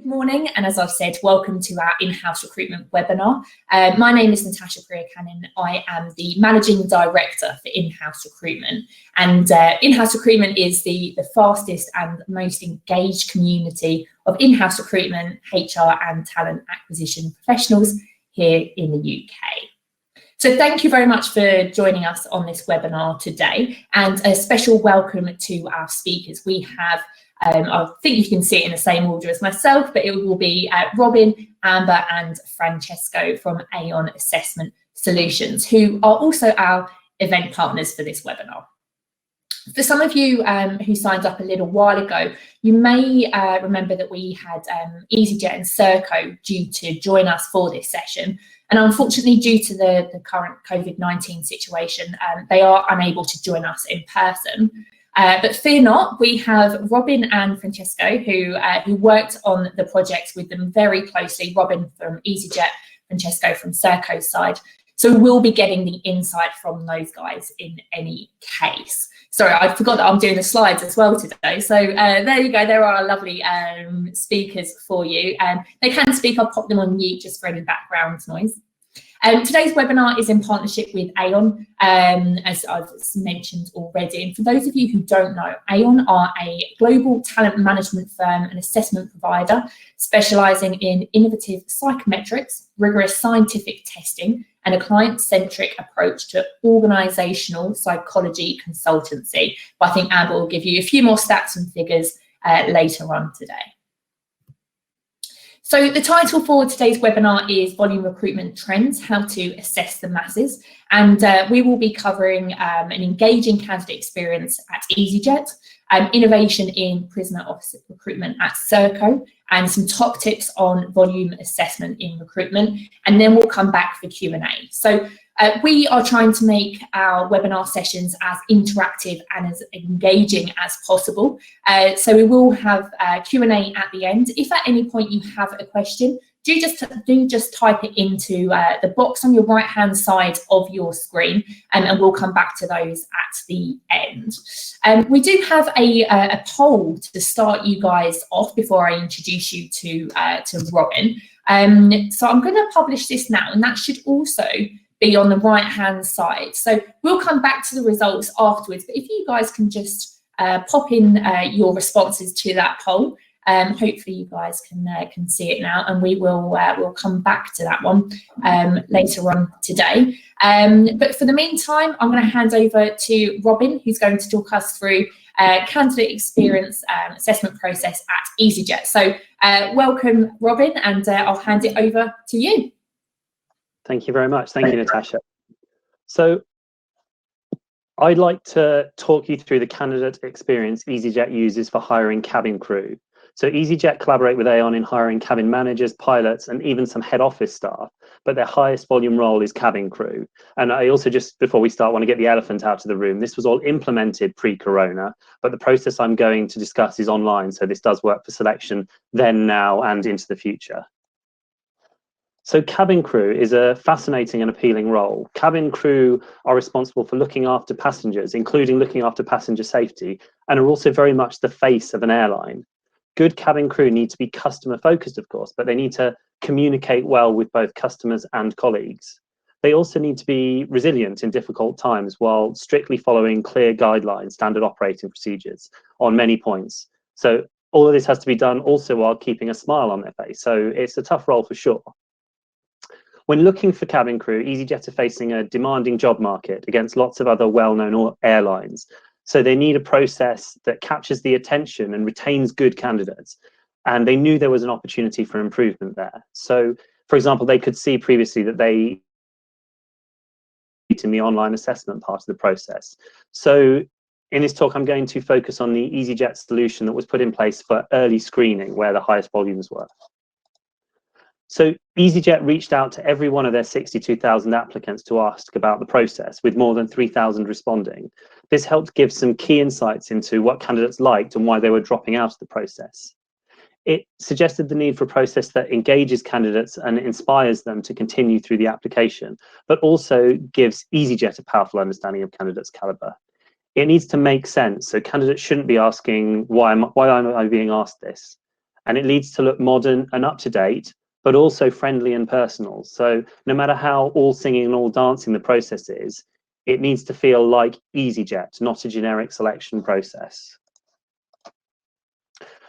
Good morning, and as I've said, welcome to our in-house recruitment webinar. My name is Natasha Priya-Cannon. I am the Managing Director for in-house recruitment, and in-house recruitment is the fastest and most engaged community of in-house recruitment, HR and talent acquisition professionals here in the UK. So thank you very much for joining us on this webinar today, and a special welcome to our speakers. We have I think you can see it in the same order as myself, but it will be Robin, Amber and Francesco from Aon Assessment Solutions, who are also our event partners for this webinar. For some of you who signed up a little while ago, you may remember that we had EasyJet and Surco due to join us for this session. And unfortunately, due to the current COVID-19 situation, they are unable to join us in person. But fear not, we have Robin and Francesco who worked on the project with them very closely, Robin from EasyJet, Francesco from Surco's side. So we'll be getting the insight from those guys in any case. Sorry, I forgot that I'm doing the slides as well today. So there you go, there are lovely speakers for you. They can speak, I'll pop them on mute just for any background noise. Today's webinar is in partnership with Aon, as I've mentioned already. And for those of you who don't know, Aon are a global talent management firm and assessment provider specialising in innovative psychometrics, rigorous scientific testing, and a client-centric approach to organisational psychology consultancy. But I think Amber will give you a few more stats and figures later on today. So the title for today's webinar is Volume Recruitment Trends, How to Assess the Masses. And we will be covering an engaging candidate experience at EasyJet, innovation in prisoner officer recruitment at Surco, and some top tips on volume assessment in recruitment. And then we'll come back for Q&A. So we are trying to make our webinar sessions as interactive and as engaging as possible. So we will have Q&A at the end. If at any point you have a question, do just type it into the box on your right-hand side of your screen, and we'll come back to those at the end. We do have a poll to start you guys off before I introduce you to Robin. So I'm going to publish this now, and that should also be on the right-hand side. So we'll come back to the results afterwards, but if you guys can just pop in your responses to that poll, hopefully you guys can see it now, and we'll come back to that one later on today. But for the meantime, I'm going to hand over to Robin, who's going to talk us through candidate experience assessment process at EasyJet. So welcome, Robin, and I'll hand it over to you. Thank you very much. Thank you, Natasha. So I'd like to talk you through the candidate experience EasyJet uses for hiring cabin crew. So EasyJet collaborate with Aon in hiring cabin managers, pilots, and even some head office staff, but their highest volume role is cabin crew. And I also, just before we start, want to get the elephant out of the room. This was all implemented pre-corona, but the process I'm going to discuss is online, so this does work for selection then, now, and into the future. So cabin crew is a fascinating and appealing role. Cabin crew are responsible for looking after passengers, including looking after passenger safety, and are also very much the face of an airline. Good cabin crew need to be customer focused, of course, but they need to communicate well with both customers and colleagues. They also need to be resilient in difficult times while strictly following clear guidelines, standard operating procedures on many points. So all of this has to be done also while keeping a smile on their face. So it's a tough role for sure. When looking for cabin crew, EasyJet are facing a demanding job market against lots of other well-known airlines. So they need a process that captures the attention and retains good candidates. And they knew there was an opportunity for improvement there. So, for example, they could see previously that they in the online assessment part of the process. So in this talk, I'm going to focus on the EasyJet solution that was put in place for early screening, where the highest volumes were. So EasyJet reached out to every one of their 62,000 applicants to ask about the process, with more than 3,000 responding. This helped give some key insights into what candidates liked and why they were dropping out of the process. It suggested the need for a process that engages candidates and inspires them to continue through the application, but also gives EasyJet a powerful understanding of candidates' caliber. It needs to make sense, so candidates shouldn't be asking, why am I being asked this? and it needs to look modern and up to date, but also friendly and personal. So no matter how all singing and all dancing the process is, it needs to feel like EasyJet, not a generic selection process.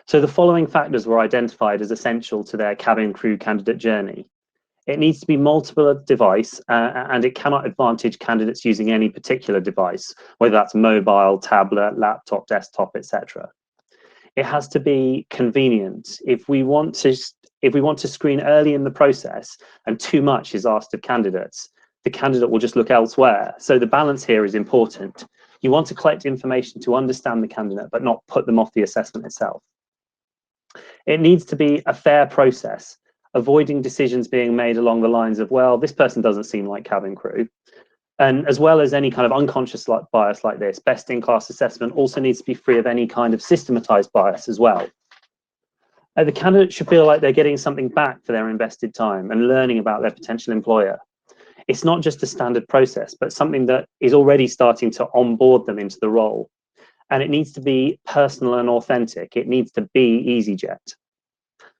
So the following factors were identified as essential to their cabin crew candidate journey. It needs to be multiple device, and it cannot advantage candidates using any particular device, whether that's mobile, tablet, laptop, desktop, etc. It has to be convenient. If we want to screen early in the process and too much is asked of candidates, the candidate will just look elsewhere. So the balance here is important. You want to collect information to understand the candidate, but not put them off the assessment itself. It needs to be a fair process, avoiding decisions being made along the lines of, well, this person doesn't seem like cabin crew. And as well as any kind of unconscious bias like this, best-in-class assessment also needs to be free of any kind of systematized bias as well. The candidate should feel like they're getting something back for their invested time and learning about their potential employer. It's not just a standard process, but something that is already starting to onboard them into the role. And it needs to be personal and authentic. It needs to be EasyJet.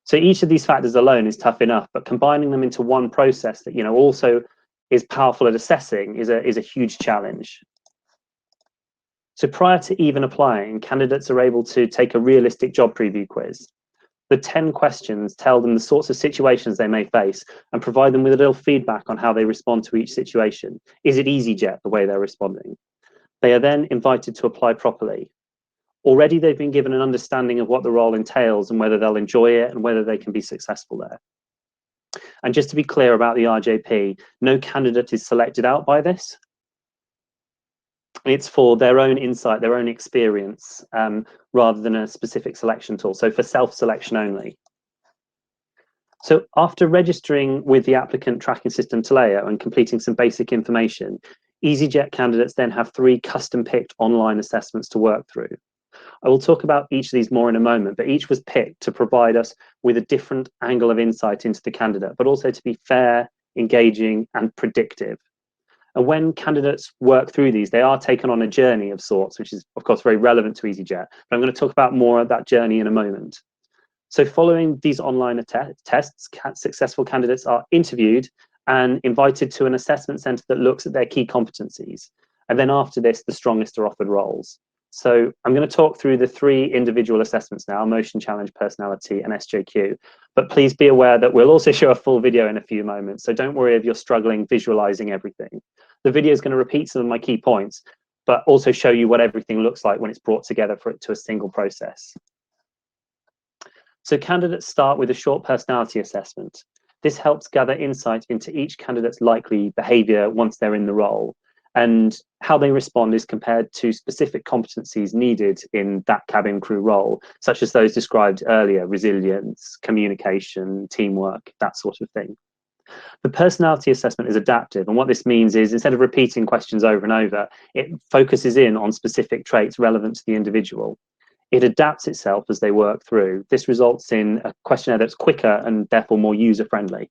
So each of these factors alone is tough enough, but combining them into one process that also is powerful at assessing is a huge challenge. So prior to even applying, candidates are able to take a realistic job preview quiz. The 10 questions tell them the sorts of situations they may face and provide them with a little feedback on how they respond to each situation. Is it EasyJet the way they're responding? They are then invited to apply properly. Already they've been given an understanding of what the role entails and whether they'll enjoy it and whether they can be successful there. And just to be clear about the RJP, no candidate is selected out by this. It's for their own insight, their own experience, rather than a specific selection tool. So for self-selection only. So after registering with the applicant tracking system Taleo and completing some basic information, EasyJet candidates then have 3 custom-picked online assessments to work through. I will talk about each of these more in a moment, but each was picked to provide us with a different angle of insight into the candidate, but also to be fair, engaging, and predictive. And when candidates work through these, they are taken on a journey of sorts, which is, of course, very relevant to EasyJet. But I'm going to talk about more of that journey in a moment. So following these online tests, successful candidates are interviewed and invited to an assessment centre that looks at their key competencies. And then after this, the strongest are offered roles. So I'm going to talk through the 3 individual assessments now: motion, challenge, personality, and SJQ. But please be aware that we'll also show a full video in a few moments. So don't worry if you're struggling visualizing everything. The video is going to repeat some of my key points, but also show you what everything looks like when it's brought together to a single process. So candidates start with a short personality assessment. This helps gather insight into each candidate's likely behavior once they're in the role, and how they respond is compared to specific competencies needed in that cabin crew role, such as those described earlier: resilience, communication, teamwork, that sort of thing. The personality assessment is adaptive, and what this means is, instead of repeating questions over and over, it focuses in on specific traits relevant to the individual. It adapts itself as they work through. This results in a questionnaire that's quicker and therefore more user-friendly.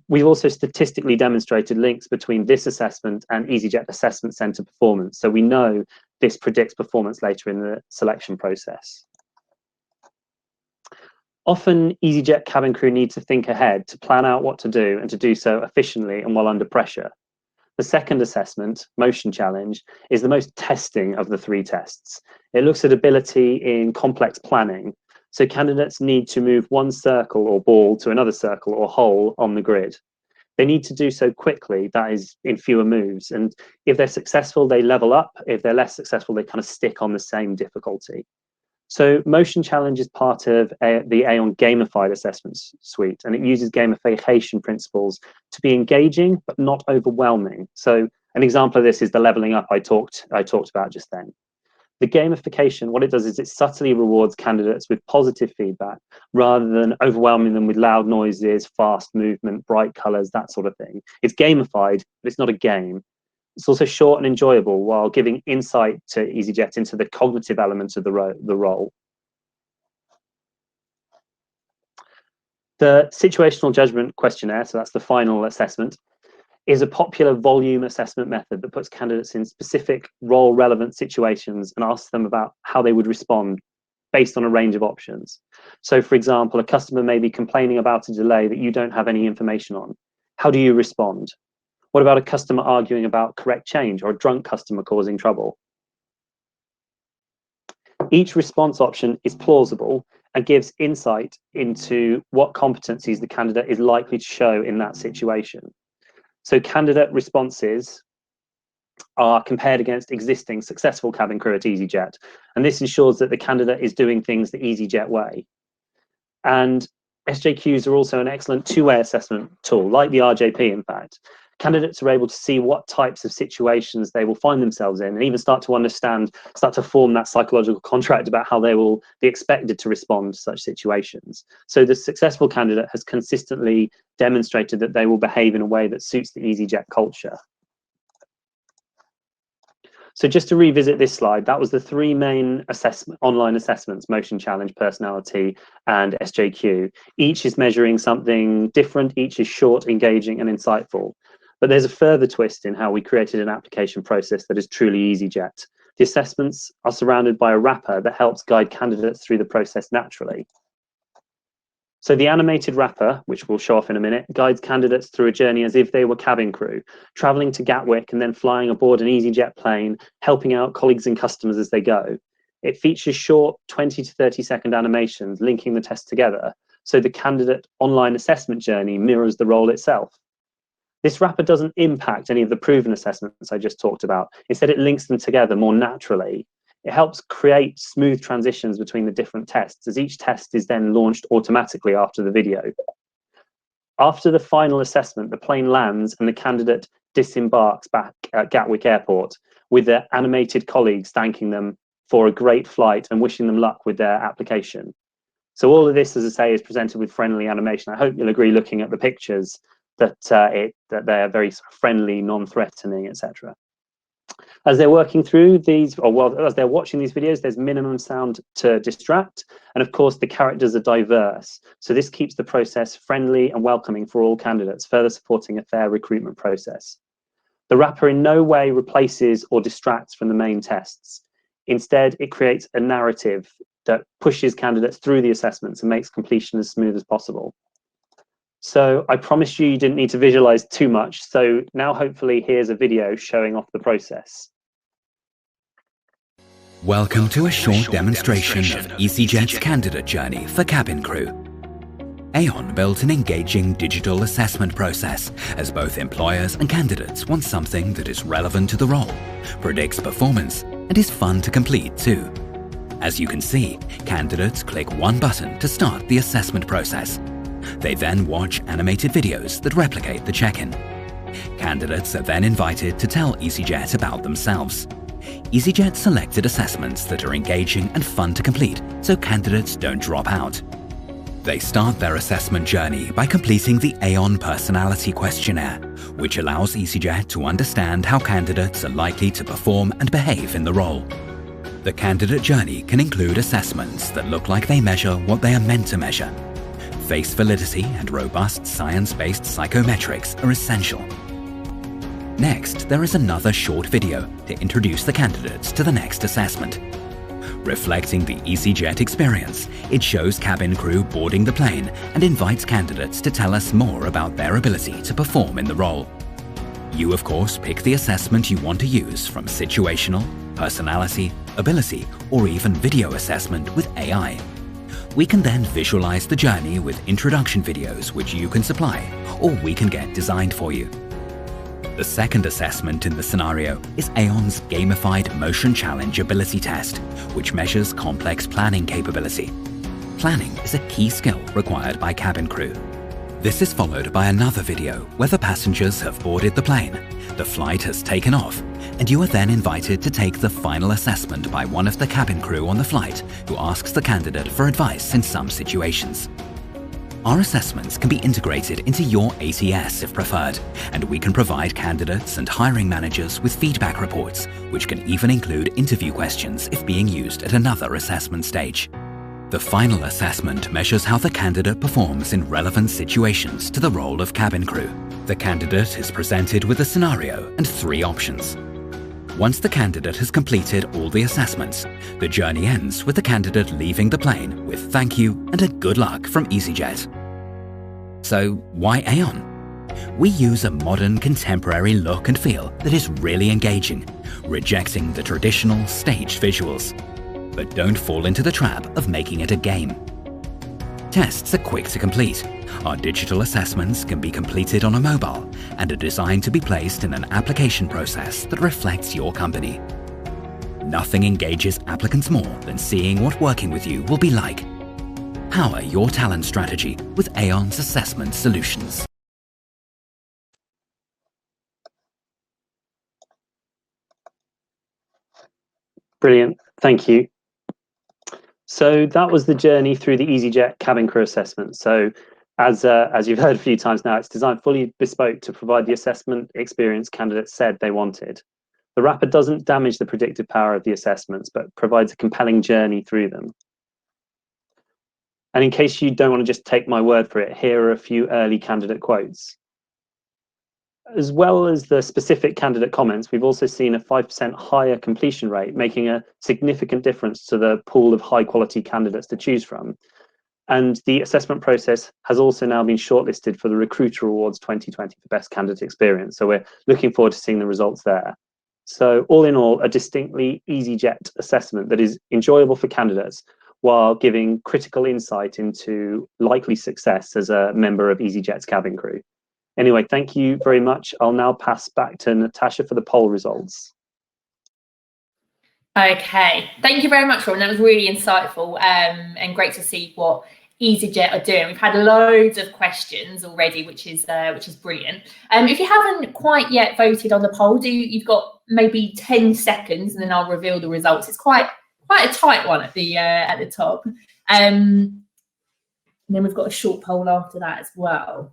We've also statistically demonstrated links between this assessment and EasyJet Assessment Centre performance, so we know this predicts performance later in the selection process. Often, EasyJet cabin crew need to think ahead to plan out what to do and to do so efficiently and while under pressure. The second assessment, motion challenge, is the most testing of the 3 tests. It looks at ability in complex planning. So candidates need to move one circle or ball to another circle or hole on the grid. They need to do so quickly, that is, in fewer moves. And if they're successful, they level up. If they're less successful, they kind of stick on the same difficulty. So motion challenge is part of the Aon gamified assessment suite, and it uses gamification principles to be engaging but not overwhelming. So an example of this is the leveling up I talked about just then. The gamification, what it does is it subtly rewards candidates with positive feedback rather than overwhelming them with loud noises, fast movement, bright colors, that sort of thing. It's gamified, but it's not a game. It's also short and enjoyable while giving insight to EasyJet into the cognitive elements of the role. The situational judgment questionnaire, so that's the final assessment, is a popular volume assessment method that puts candidates in specific role-relevant situations and asks them about how they would respond based on a range of options. So for example, a customer may be complaining about a delay that you don't have any information on. How do you respond? What about a customer arguing about correct change or a drunk customer causing trouble? Each response option is plausible and gives insight into what competencies the candidate is likely to show in that situation. So candidate responses are compared against existing successful cabin crew at EasyJet, and this ensures that the candidate is doing things the EasyJet way. And SJQs are also an excellent two-way assessment tool, like the RJP, in fact. Candidates are able to see what types of situations they will find themselves in, and even start to form that psychological contract about how they will be expected to respond to such situations. So the successful candidate has consistently demonstrated that they will behave in a way that suits the EasyJet culture. So just to revisit this slide, that was the three main online assessments: motion challenge, personality, and SJQ. Each is measuring something different. Each is short, engaging, and insightful. But there's a further twist in how we created an application process that is truly EasyJet. The assessments are surrounded by a wrapper that helps guide candidates through the process naturally. So the animated wrapper, which we'll show off in a minute, guides candidates through a journey as if they were cabin crew, traveling to Gatwick and then flying aboard an EasyJet plane, helping out colleagues and customers as they go. It features short 20 to 30-second animations linking the tests together, so the candidate online assessment journey mirrors the role itself. This wrapper doesn't impact any of the proven assessments I just talked about. Instead, it links them together more naturally. It helps create smooth transitions between the different tests, as each test is then launched automatically after the video. After the final assessment, the plane lands and the candidate disembarks back at Gatwick Airport, with their animated colleagues thanking them for a great flight and wishing them luck with their application. So all of this, as I say, is presented with friendly animation. I hope you'll agree, looking at the pictures, that they are very friendly, non-threatening, etc. As they're working through these, as they're watching these videos, there's minimum sound to distract, and of course the characters are diverse. So this keeps the process friendly and welcoming for all candidates, further supporting a fair recruitment process. The wrapper in no way replaces or distracts from the main tests. Instead, it creates a narrative that pushes candidates through the assessments and makes completion as smooth as possible. So I promised you didn't need to visualize too much. So now hopefully here's a video showing off the process. Welcome to a short demonstration of EasyJet's candidate journey for cabin crew. Aon built an engaging digital assessment process, as both employers and candidates want something that is relevant to the role, predicts performance, and is fun to complete too. As you can see, candidates click one button to start the assessment process. They then watch animated videos that replicate the check-in. Candidates are then invited to tell EasyJet about themselves. EasyJet selected assessments that are engaging and fun to complete, so candidates don't drop out. They start their assessment journey by completing the Aon Personality Questionnaire, which allows EasyJet to understand how candidates are likely to perform and behave in the role. The candidate journey can include assessments that look like they measure what they are meant to measure. Face validity and robust science-based psychometrics are essential. Next, there is another short video to introduce the candidates to the next assessment. Reflecting the EasyJet experience, it shows cabin crew boarding the plane and invites candidates to tell us more about their ability to perform in the role. You, of course, pick the assessment you want to use, from situational, personality, ability, or even video assessment with AI. We can then visualize the journey with introduction videos which you can supply, or we can get designed for you. The second assessment in the scenario is Aon's gamified motion challenge ability test, which measures complex planning capability. Planning is a key skill required by cabin crew. This is followed by another video where the passengers have boarded the plane, the flight has taken off, and you are then invited to take the final assessment by one of the cabin crew on the flight, who asks the candidate for advice in some situations. Our assessments can be integrated into your ATS if preferred, and we can provide candidates and hiring managers with feedback reports, which can even include interview questions if being used at another assessment stage. The final assessment measures how the candidate performs in relevant situations to the role of cabin crew. The candidate is presented with a scenario and 3 options. Once the candidate has completed all the assessments, the journey ends with the candidate leaving the plane with thank you and a good luck from EasyJet. So why Aon? We use a modern, contemporary look and feel that is really engaging, rejecting the traditional staged visuals. But don't fall into the trap of making it a game. Tests are quick to complete. Our digital assessments can be completed on a mobile and are designed to be placed in an application process that reflects your company. Nothing engages applicants more than seeing what working with you will be like. Power your talent strategy with Aon's assessment solutions. Brilliant, thank you. So that was the journey through the EasyJet cabin crew assessment. So as you've heard a few times now, it's designed fully bespoke to provide the assessment experience candidates said they wanted. The wrapper doesn't damage the predictive power of the assessments, but provides a compelling journey through them. And in case you don't want to just take my word for it, here are a few early candidate quotes. As well as the specific candidate comments, we've also seen a 5% higher completion rate, making a significant difference to the pool of high quality candidates to choose from. And the assessment process has also now been shortlisted for the Recruiter Awards 2020 for Best Candidate Experience. So we're looking forward to seeing the results there. So all in all, a distinctly EasyJet assessment that is enjoyable for candidates while giving critical insight into likely success as a member of EasyJet's cabin crew. Anyway, thank you very much. I'll now pass back to Natasha for the poll results. Okay, thank you very much, Ron. That was really insightful and great to see what EasyJet are doing. We've had loads of questions already, which is brilliant. If you haven't quite yet voted on the poll, you've got maybe 10 seconds, and then I'll reveal the results. It's quite a tight one at the top. And then we've got a short poll after that as well.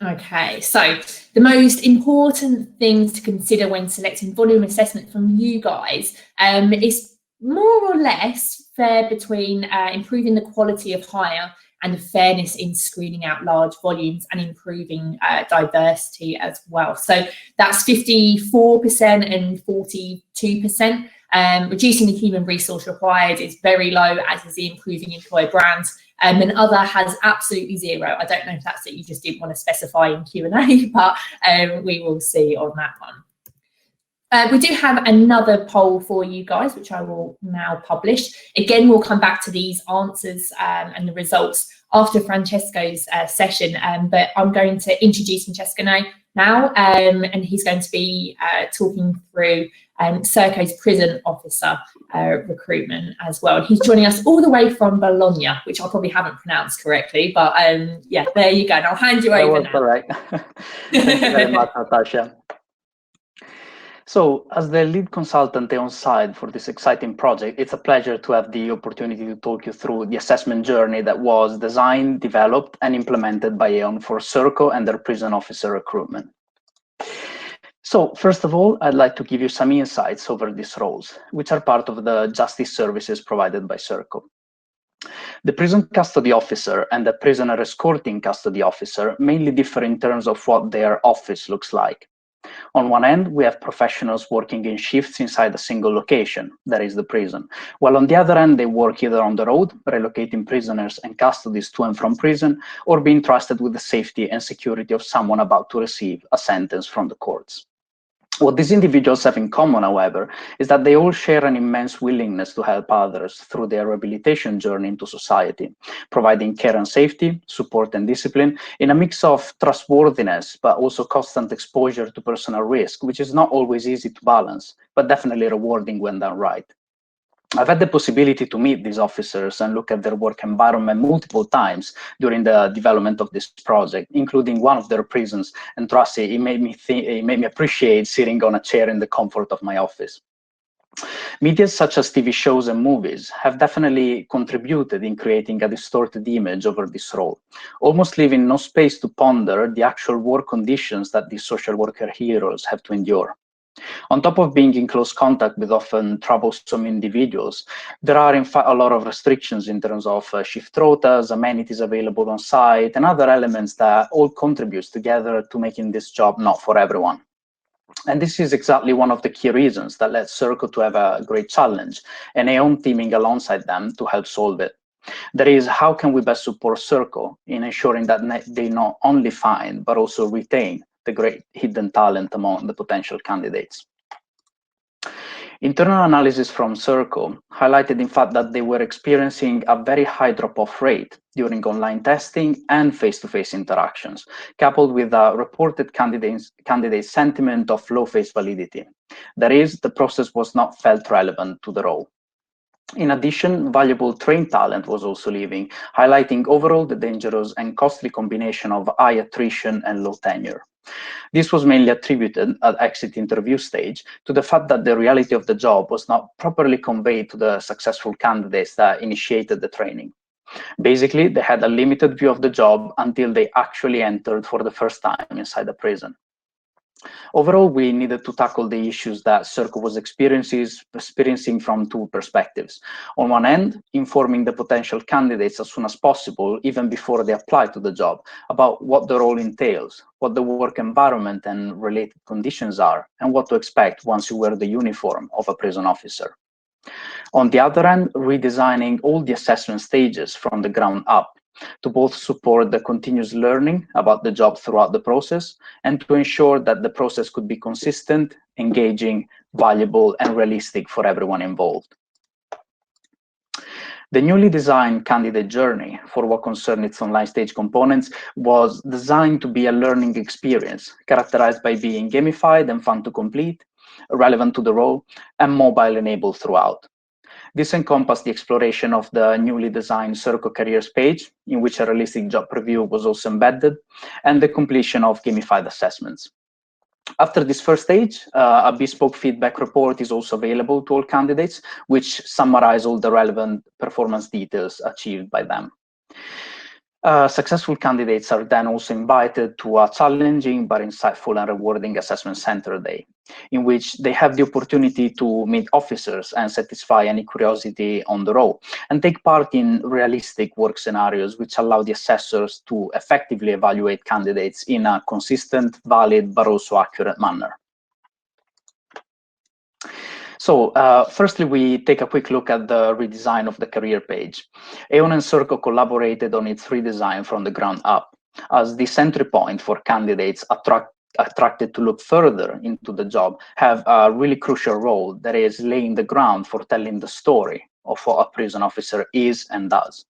Okay, so the most important things to consider when selecting volume assessment from you guys is more or less fair between improving the quality of hire and the fairness in screening out large volumes and improving diversity as well. So that's 54% and 42%. Reducing the human resource required is very low, as is the improving employer brands. And other has absolutely zero. I don't know if that's that you just didn't want to specify in Q&A, but we will see on that one. We do have another poll for you guys, which I will now publish. Again, we'll come back to these answers and the results after Francesco's session, but I'm going to introduce Francesco now, and he's going to be talking through Surco's prison officer recruitment as well. And he's joining us all the way from Bologna, which I probably haven't pronounced correctly, but yeah, there you go. And I'll hand you over now. Correct. Thank you very much, Natasha. So, as the lead consultant on site for this exciting project, it's a pleasure to have the opportunity to talk you through the assessment journey that was designed, developed, and implemented by Aon for Surco and their prison officer recruitment. So, first of all, I'd like to give you some insights over these roles, which are part of the justice services provided by Surco. The prison custody officer and the prisoner escorting custody officer mainly differ in terms of what their office looks like. On one end, we have professionals working in shifts inside a single location, that is the prison, while on the other end, they work either on the road, relocating prisoners and custodies to and from prison, or being trusted with the safety and security of someone about to receive a sentence from the courts. What these individuals have in common, however, is that they all share an immense willingness to help others through their rehabilitation journey into society, providing care and safety, support and discipline in a mix of trustworthiness, but also constant exposure to personal risk, which is not always easy to balance, but definitely rewarding when done right. I've had the possibility to meet these officers and look at their work environment multiple times during the development of this project, including one of their prisons. And trust me, it made me appreciate sitting on a chair in the comfort of my office. Media such as TV shows and movies have definitely contributed in creating a distorted image over this role, almost leaving no space to ponder the actual work conditions that these social worker heroes have to endure. On top of being in close contact with often troublesome individuals, there are in fact a lot of restrictions in terms of shift rotas, amenities available on site, and other elements that all contributes together to making this job not for everyone. And this is exactly one of the key reasons that led Surco to have a great challenge, and Aon teaming alongside them to help solve it. That is, how can we best support Surco in ensuring that they not only find, but also retain the great hidden talent among the potential candidates? Internal analysis from Surco highlighted, in fact, that they were experiencing a very high drop-off rate during online testing and face-to-face interactions, coupled with a reported candidate sentiment of low face validity. That is, the process was not felt relevant to the role. In addition, valuable trained talent was also leaving, highlighting overall the dangerous and costly combination of high attrition and low tenure. This was mainly attributed at exit interview stage to the fact that the reality of the job was not properly conveyed to the successful candidates that initiated the training. Basically, they had a limited view of the job until they actually entered for the first time inside the prison. Overall, we needed to tackle the issues that Surco was experiencing from two perspectives. On one end, informing the potential candidates as soon as possible, even before they apply to the job, about what the role entails, what the work environment and related conditions are, and what to expect once you wear the uniform of a prison officer. On the other end, redesigning all the assessment stages from the ground up, to both support the continuous learning about the job throughout the process and to ensure that the process could be consistent, engaging, valuable, and realistic for everyone involved. The newly designed candidate journey, for what concerned its online stage components, was designed to be a learning experience characterized by being gamified and fun to complete, relevant to the role, and mobile-enabled throughout. This encompassed the exploration of the newly designed Surco careers page, in which a realistic job preview was also embedded, and the completion of gamified assessments. After this first stage, a bespoke feedback report is also available to all candidates, which summarize all the relevant performance details achieved by them. Successful candidates are then also invited to a challenging but insightful and rewarding assessment center day, in which they have the opportunity to meet officers and satisfy any curiosity on the role, and take part in realistic work scenarios which allow the assessors to effectively evaluate candidates in a consistent, valid, but also accurate manner. So firstly, we take a quick look at the redesign of the career page. Aon and Surco collaborated on its redesign from the ground up, as the entry point for candidates attracted to look further into the job have a really crucial role, that is laying the ground for telling the story of what a prison officer is and does.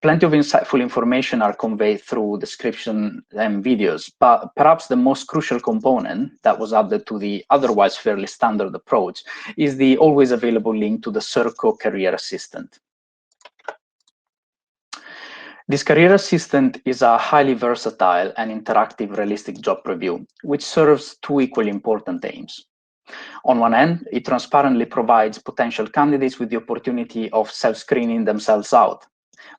Plenty of insightful information are conveyed through description and videos, but perhaps the most crucial component that was added to the otherwise fairly standard approach is the always available link to the Surco Career Assistant. This Career Assistant is a highly versatile and interactive realistic job preview, which serves two equally important aims. On one end, it transparently provides potential candidates with the opportunity of self-screening themselves out,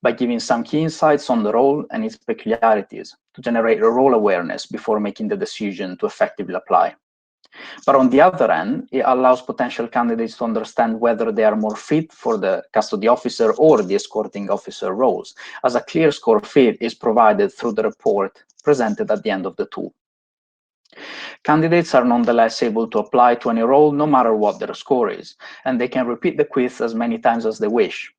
by giving some key insights on the role and its peculiarities to generate a role awareness before making the decision to effectively apply. But on the other end, it allows potential candidates to understand whether they are more fit for the custody officer or the escorting officer roles, as a clear score fit is provided through the report presented at the end of the tool. Candidates are nonetheless able to apply to any role no matter what their score is, and they can repeat the quiz as many times as they wish,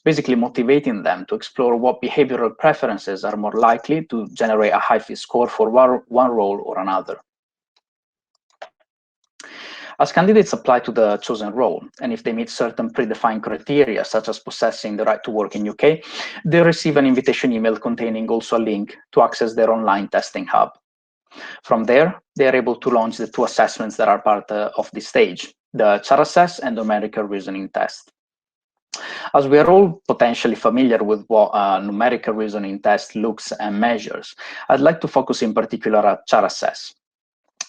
basically motivating them to explore what behavioral preferences are more likely to generate a high fit score for one role or another. As candidates apply to the chosen role, and if they meet certain predefined criteria, such as possessing the right to work in UK, they receive an invitation email containing also a link to access their online testing hub. From there, they are able to launch the two assessments that are part of this stage, the Chart Assess and Numerical Reasoning Test. As we are all potentially familiar with what a numerical reasoning test looks and measures, I'd like to focus in particular at Chart Assess.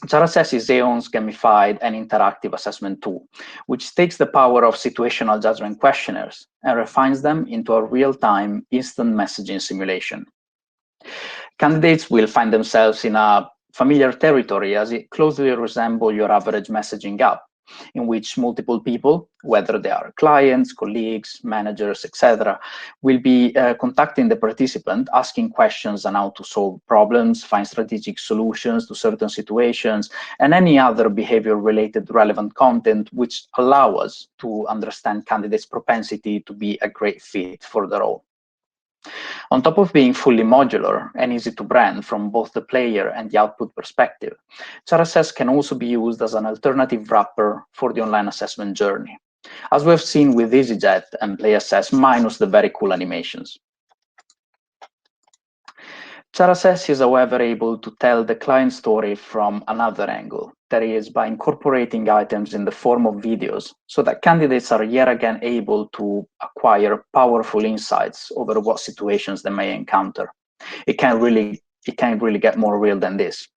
Chart Assess is Aon's gamified and interactive assessment tool, which takes the power of situational judgment questionnaires and refines them into a real-time instant messaging simulation. Candidates will find themselves in a familiar territory, as it closely resembles your average messaging app, in which multiple people, whether they are clients, colleagues, managers, etc., will be contacting the participant, asking questions on how to solve problems, find strategic solutions to certain situations, and any other behavior-related relevant content which allow us to understand candidates' propensity to be a great fit for the role. On top of being fully modular and easy to brand from both the player and the output perspective, ChatAssess can also be used as an alternative wrapper for the online assessment journey, as we've seen with EasyJet and PlayAssess minus the very cool animations. ChatAssess is, however, able to tell the client story from another angle, that is, by incorporating items in the form of videos, so that candidates are yet again able to acquire powerful insights over what situations they may encounter. It can't really get more real than this.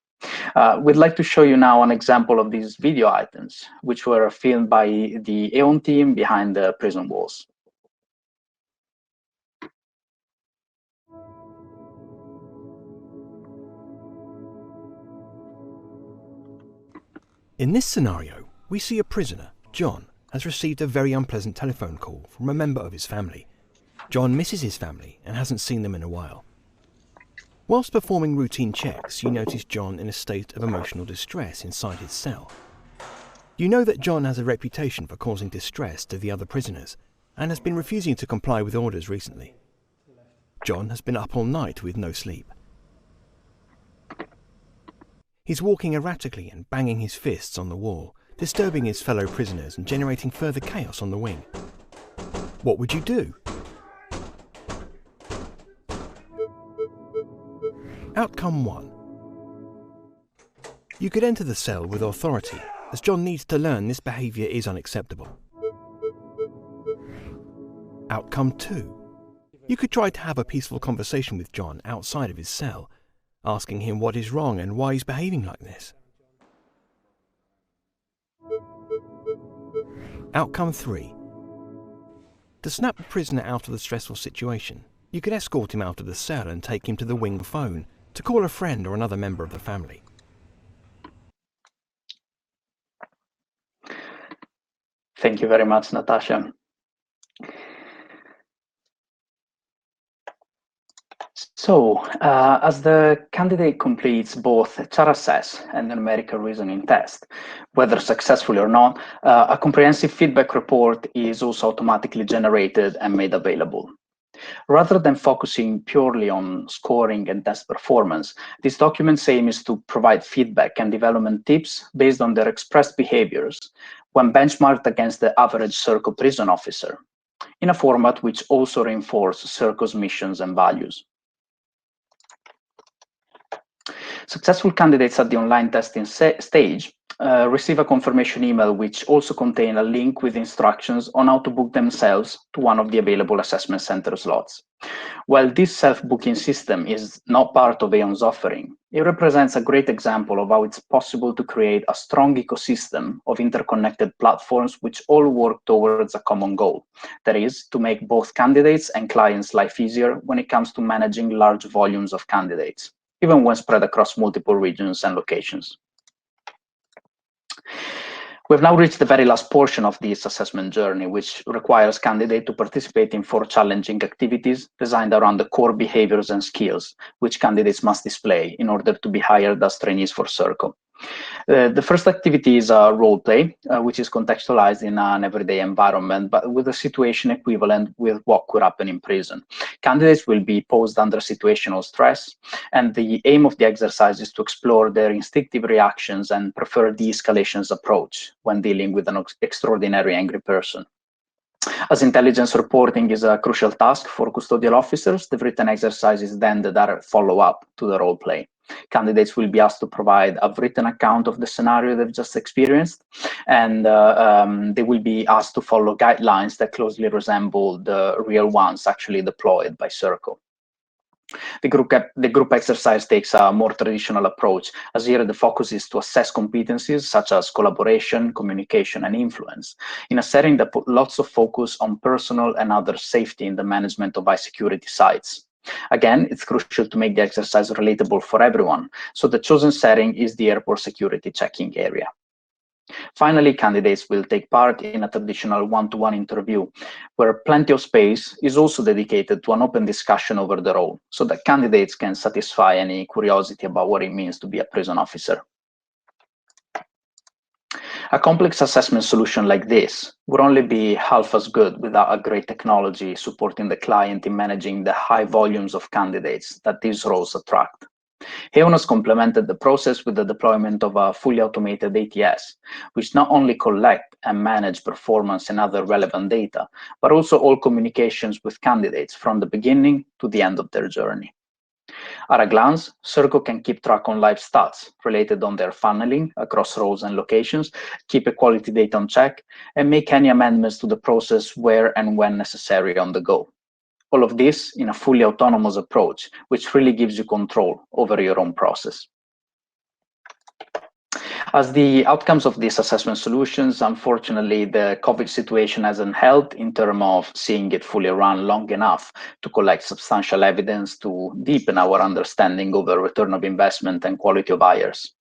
We'd like to show you now an example of these video items, which were filmed by the Aeon team behind the prison walls. In this scenario, we see a prisoner, John, has received a very unpleasant telephone call from a member of his family. John misses his family and hasn't seen them in a while. Whilst performing routine checks, you notice John in a state of emotional distress inside his cell. You know that John has a reputation for causing distress to the other prisoners and has been refusing to comply with orders recently. John has been up all night with no sleep. He's walking erratically and banging his fists on the wall, disturbing his fellow prisoners and generating further chaos on the wing. What would you do? Outcome 1. You could enter the cell with authority, as John needs to learn this behaviour is unacceptable. Outcome 2. You could try to have a peaceful conversation with John outside of his cell, asking him what is wrong and why he's behaving like this. Outcome 3. To snap the prisoner out of the stressful situation, you could escort him out of the cell and take him to the wing phone to call a friend or another member of the family. Thank you very much, Natasha. So, as the candidate completes both a ChatAssess and a numerical reasoning test, whether successfully or not, a comprehensive feedback report is also automatically generated and made available. Rather than focusing purely on scoring and test performance, this document's aim is to provide feedback and development tips based on their expressed behaviors when benchmarked against the average Surco prison officer, in a format which also reinforces Surco's missions and values. Successful candidates at the online testing stage receive a confirmation email which also contains a link with instructions on how to book themselves to one of the available assessment center slots. While this self-booking system is not part of Aeon's offering, it represents a great example of how it's possible to create a strong ecosystem of interconnected platforms which all work towards a common goal, that is, to make both candidates and clients' life easier when it comes to managing large volumes of candidates, even when spread across multiple regions and locations. We've now reached the very last portion of this assessment journey, which requires candidates to participate in 4 challenging activities designed around the core behaviors and skills which candidates must display in order to be hired as trainees for Surco. The first activity is a role play, which is contextualized in an everyday environment, but with a situation equivalent with what could happen in prison. Candidates will be posed under situational stress, and the aim of the exercise is to explore their instinctive reactions and preferred de-escalations approach when dealing with an extraordinary angry person. As intelligence reporting is a crucial task for custodial officers, the written exercise is then the direct follow-up to the role play. Candidates will be asked to provide a written account of the scenario they've just experienced, and they will be asked to follow guidelines that closely resemble the real ones actually deployed by Surco. The group exercise takes a more traditional approach, as here the focus is to assess competencies such as collaboration, communication, and influence, in a setting that puts lots of focus on personal and other safety in the management of high security sites. Again, it's crucial to make the exercise relatable for everyone, so the chosen setting is the airport security checking area. Finally, candidates will take part in a traditional one-to-one interview, where plenty of space is also dedicated to an open discussion over the role, so that candidates can satisfy any curiosity about what it means to be a prison officer. A complex assessment solution like this would only be half as good without a great technology supporting the client in managing the high volumes of candidates that these roles attract. Aon has complemented the process with the deployment of a fully automated ATS, which not only collect and manage performance and other relevant data, but also all communications with candidates from the beginning to the end of their journey. At a glance, Surco can keep track on live stats related on their funneling across roles and locations, keep equality data on check, and make any amendments to the process where and when necessary on the go. All of this in a fully autonomous approach, which really gives you control over your own process. As the outcomes of these assessment solutions, unfortunately, the COVID situation hasn't helped in terms of seeing it fully run long enough to collect substantial evidence to deepen our understanding over return of investment and quality of hires.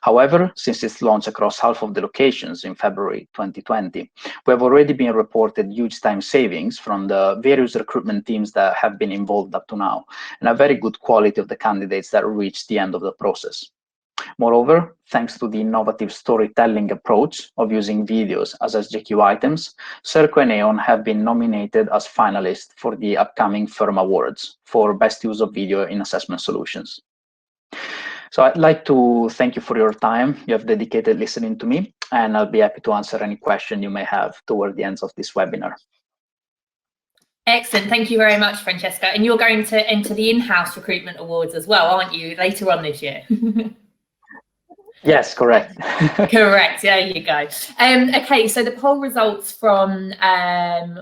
However, since its launch across half of the locations in February 2020, we have already been reported huge time savings from the various recruitment teams that have been involved up to now, and a very good quality of the candidates that reach the end of the process. Moreover, thanks to the innovative storytelling approach of using videos as SJQ items, Surco and Aon have been nominated as finalists for the upcoming Firm Awards for Best Use of Video in Assessment Solutions. So I'd like to thank you for your time you have dedicated listening to me, and I'll be happy to answer any question you may have toward the end of this webinar. Excellent. Thank you very much, Francesco. And you're going to enter the in-house recruitment awards as well, aren't you, later on this year? Yes, correct. Correct. There you go. Okay, so the poll results from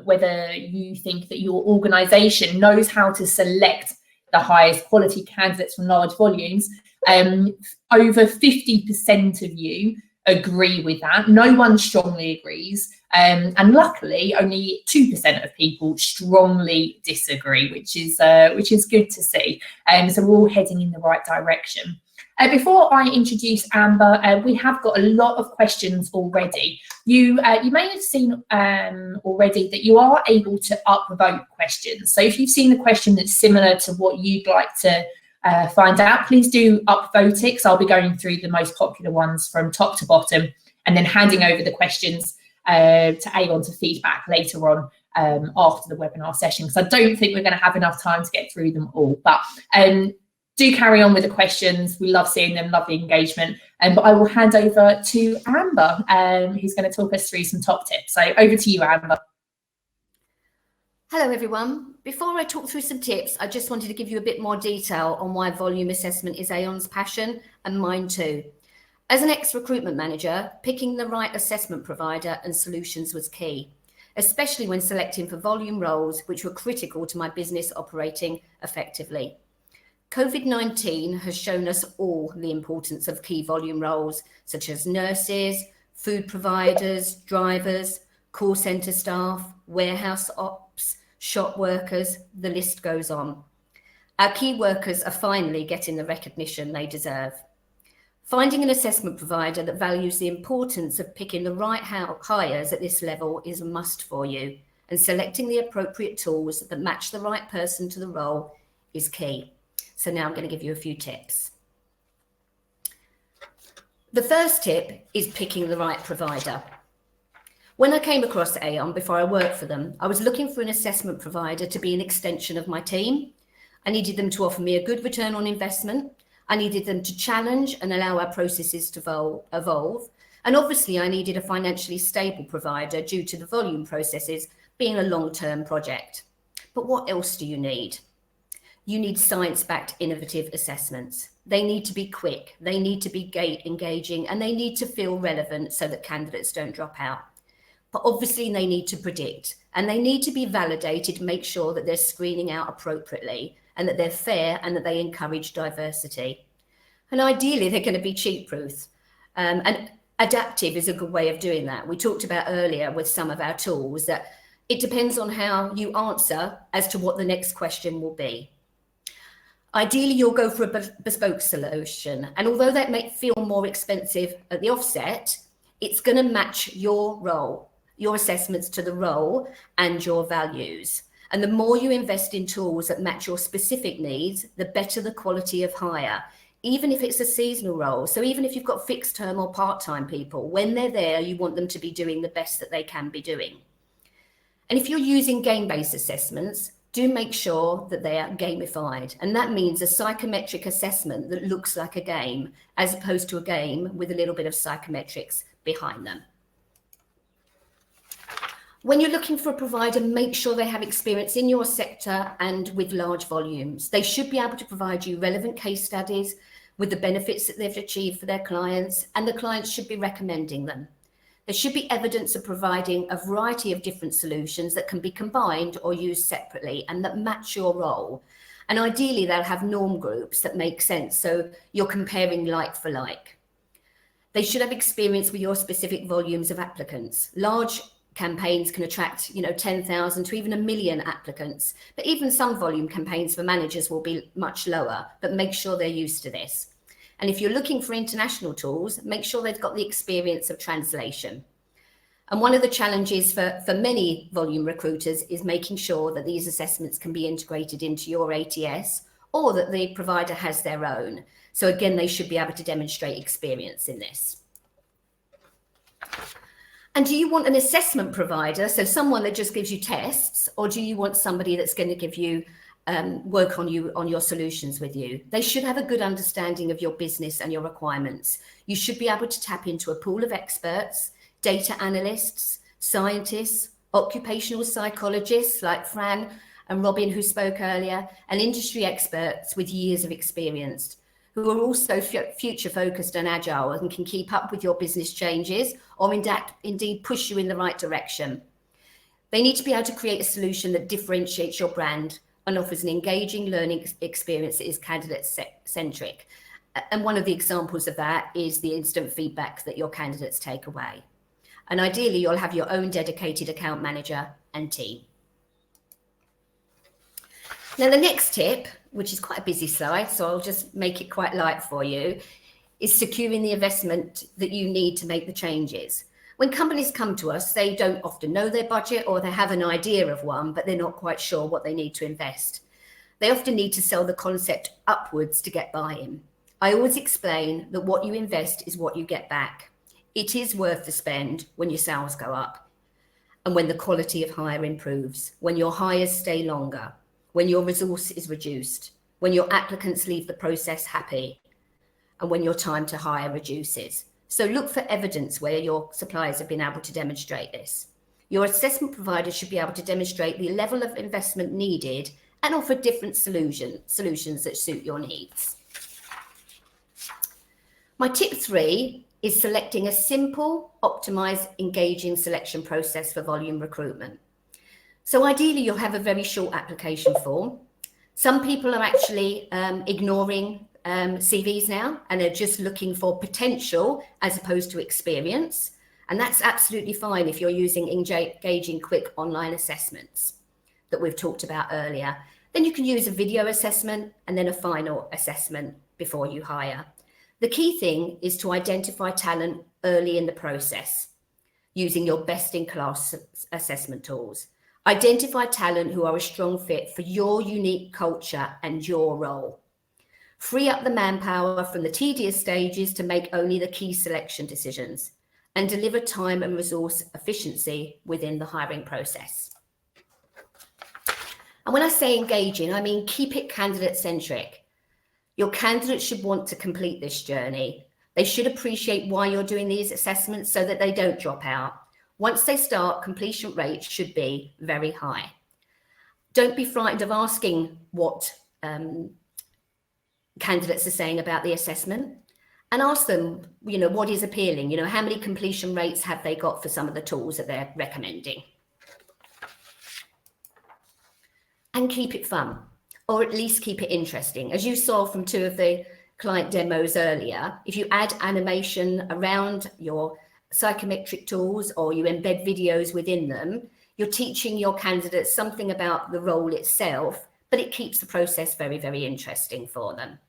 whether you think that your organisation knows how to select the highest quality candidates from large volumes. Over 50% of you agree with that. No one strongly agrees. And luckily, only 2% of people strongly disagree, which is good to see. So we're all heading in the right direction. Before I introduce Amber, we have got a lot of questions already. You may have seen already that you are able to upvote questions. So if you've seen a question that's similar to what you'd like to find out, please do upvote it, because I'll be going through the most popular ones from top to bottom and then handing over the questions to Aon to feedback later on after the webinar session, because I don't think we're going to have enough time to get through them all. But do carry on with the questions. We love seeing them, love the engagement. But I will hand over to Amber, who's going to talk us through some top tips. So over to you, Amber. Hello, everyone. Before I talk through some tips, I just wanted to give you a bit more detail on why volume assessment is Aon's passion and mine too. As an ex-recruitment manager, picking the right assessment provider and solutions was key, especially when selecting for volume roles which were critical to my business operating effectively. COVID-19 has shown us all the importance of key volume roles, such as nurses, food providers, drivers, call centre staff, warehouse ops, shop workers, the list goes on. Our key workers are finally getting the recognition they deserve. Finding an assessment provider that values the importance of picking the right hires at this level is a must for you, and selecting the appropriate tools that match the right person to the role is key. So now I'm going to give you a few tips. The first tip is picking the right provider. When I came across Aon before I worked for them, I was looking for an assessment provider to be an extension of my team. I needed them to offer me a good return on investment. I needed them to challenge and allow our processes to evolve. And obviously I needed a financially stable provider due to the volume processes being a long-term project. But what else do you need? You need science-backed innovative assessments. They need to be quick, they need to be engaging, and they need to feel relevant so that candidates don't drop out. But obviously they need to predict, and they need to be validated to make sure that they're screening out appropriately and that they're fair and that they encourage diversity. And ideally they're going to be cheat-proof. And adaptive is a good way of doing that. We talked about earlier with some of our tools that it depends on how you answer as to what the next question will be. Ideally, you'll go for a bespoke solution. And although that may feel more expensive at the offset, It's going to match your role, your assessments to the role and your values. And the more you invest in tools that match your specific needs, the better the quality of hire, even if it's a seasonal role. So even if you've got fixed term or part-time people, when they're there, you want them to be doing the best that they can be doing. And if you're using game-based assessments, do make sure that they are gamified. And that means a psychometric assessment that looks like a game, as opposed to a game with a little bit of psychometrics behind them. When you're looking for a provider, make sure they have experience in your sector and with large volumes. They should be able to provide you relevant case studies with the benefits that they've achieved for their clients, and the clients should be recommending them. There should be evidence of providing a variety of different solutions that can be combined or used separately and that match your role. And ideally, they'll have norm groups that make sense, so you're comparing like for like. They should have experience with your specific volumes of applicants. Large campaigns can attract, 10,000 to even 1 million applicants, but even some volume campaigns for managers will be much lower, but make sure they're used to this. And if you're looking for international tools, make sure they've got the experience of translation. And one of the challenges for many volume recruiters is making sure that these assessments can be integrated into your ATS, or that the provider has their own. So again, they should be able to demonstrate experience in this. And do you want an assessment provider, so someone that just gives you tests, or do you want somebody that's going to give you work on your solutions with you? They should have a good understanding of your business and your requirements. You should be able to tap into a pool of experts, data analysts, scientists, occupational psychologists like Fran and Robin, who spoke earlier, and industry experts with years of experience, who are also future focused and agile and can keep up with your business changes, or indeed push you in the right direction. They need to be able to create a solution that differentiates your brand and offers an engaging learning experience that is candidate-centric. And one of the examples of that is the instant feedback that your candidates take away. And ideally, you'll have your own dedicated account manager and team. Now, the next tip, which is quite a busy slide, so I'll just make it quite light for you, is securing the investment that you need to make the changes. When companies come to us, they don't often know their budget, or they have an idea of one, but they're not quite sure what they need to invest. They often need to sell the concept upwards to get buy-in. I always explain that what you invest is what you get back. It is worth the spend when your sales go up, and when the quality of hire improves, when your hires stay longer, when your resource is reduced, when your applicants leave the process happy, and when your time to hire reduces. So look for evidence where your suppliers have been able to demonstrate this. Your assessment provider should be able to demonstrate the level of investment needed and offer different solutions that suit your needs. My tip 3 is selecting a simple, optimized, engaging selection process for volume recruitment. So ideally, you'll have a very short application form. Some people are actually ignoring CVs now, and they're just looking for potential as opposed to experience. And that's absolutely fine if you're using engaging quick online assessments that we've talked about earlier. Then you can use a video assessment and then a final assessment before you hire. The key thing is to identify talent early in the process using your best-in-class assessment tools. Identify talent who are a strong fit for your unique culture and your role. Free up the manpower from the tedious stages to make only the key selection decisions, and deliver time and resource efficiency within the hiring process. And when I say engaging, I mean keep it candidate-centric. Your candidates should want to complete this journey. They should appreciate why you're doing these assessments so that they don't drop out. Once they start, completion rates should be very high. Don't be frightened of asking what candidates are saying about the assessment, and ask them, what is appealing? How many completion rates have they got for some of the tools that they're recommending? And keep it fun, or at least keep it interesting. As you saw from 2 of the client demos earlier, if you add animation around your psychometric tools, or you embed videos within them, you're teaching your candidates something about the role itself, but it keeps the process very, very interesting for them.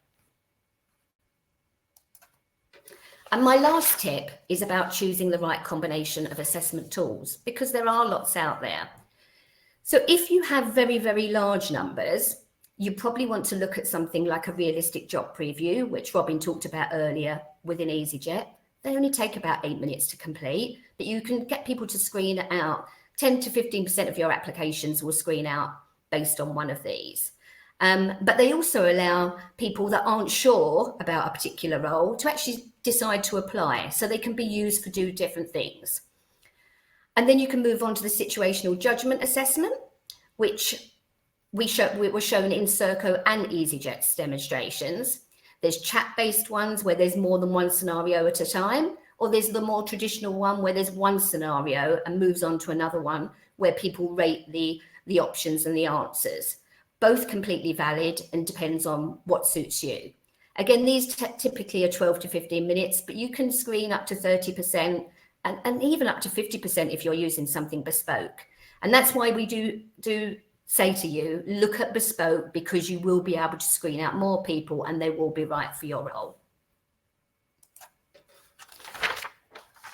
And my last tip is about choosing the right combination of assessment tools, because there are lots out there. So if you have very, very large numbers, you probably want to look at something like a realistic job preview, which Robin talked about earlier within EasyJet. They only take about 8 minutes to complete, but you can get people to screen out. 10 to 15% of your applications will screen out based on one of these. But they also allow people that aren't sure about a particular role to actually decide to apply, so they can be used for do different things. And then you can move on to the situational judgment assessment, which were shown in Surco and EasyJet's demonstrations. There's chat-based ones where there's more than one scenario at a time, or there's the more traditional one where there's one scenario and moves on to another one where people rate the options and the answers. Both completely valid and depends on what suits you. Again, these typically are 12 to 15 minutes, but you can screen up to 30% and even up to 50% if you're using something bespoke. And that's why we do say to you, look at bespoke, because you will be able to screen out more people and they will be right for your role.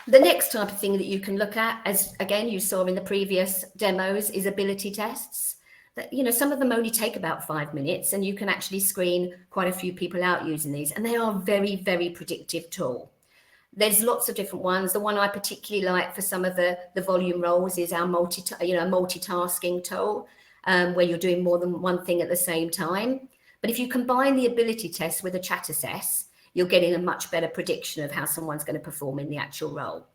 The next type of thing that you can look at, as again you saw in the previous demos, is ability tests. That, you know, some of them only take about 5 minutes, and you can actually screen quite a few people out using these, and they are a very, very predictive tool. There's lots of different ones. The one I particularly like for some of the volume roles is our multitasking tool, where you're doing more than one thing at the same time. But if you combine the ability test with a chat assess, you're getting a much better prediction of how someone's going to perform in the actual role.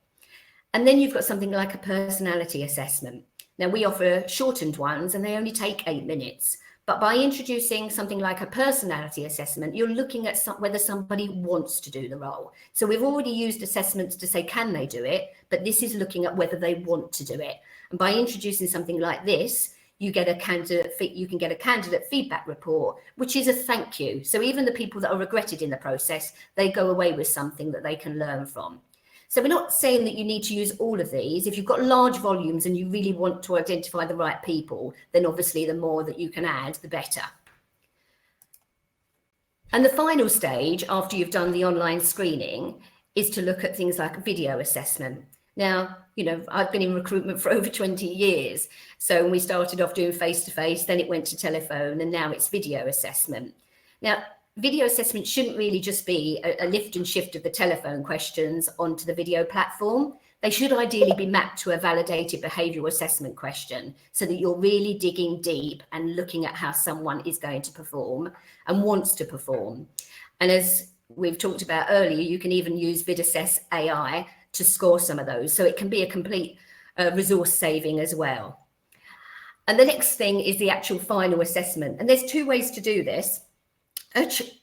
And then you've got something like a personality assessment. Now, we offer shortened ones and they only take 8 minutes. But by introducing something like a personality assessment, you're looking at whether somebody wants to do the role. So we've already used assessments to say, can they do it? But this is looking at whether they want to do it. And by introducing something like this, you can get a candidate feedback report, which is a thank you. So even the people that are regretted in the process, they go away with something that they can learn from. So we're not saying that you need to use all of these. If you've got large volumes and you really want to identify the right people, then obviously the more that you can add, the better. And the final stage after you've done the online screening is to look at things like video assessment. Now, you know, I've been in recruitment for over 20 years. So we started off doing face-to-face, then it went to telephone, and now it's video assessment. Now, video assessment shouldn't really just be a lift and shift of the telephone questions onto the video platform. They should ideally be mapped to a validated behavioural assessment question, so that you're really digging deep and looking at how someone is going to perform and wants to perform. And as we've talked about earlier, you can even use VidAssess AI to score some of those. So it can be a complete resource saving as well. And the next thing is the actual final assessment. And there's 2 ways to do this.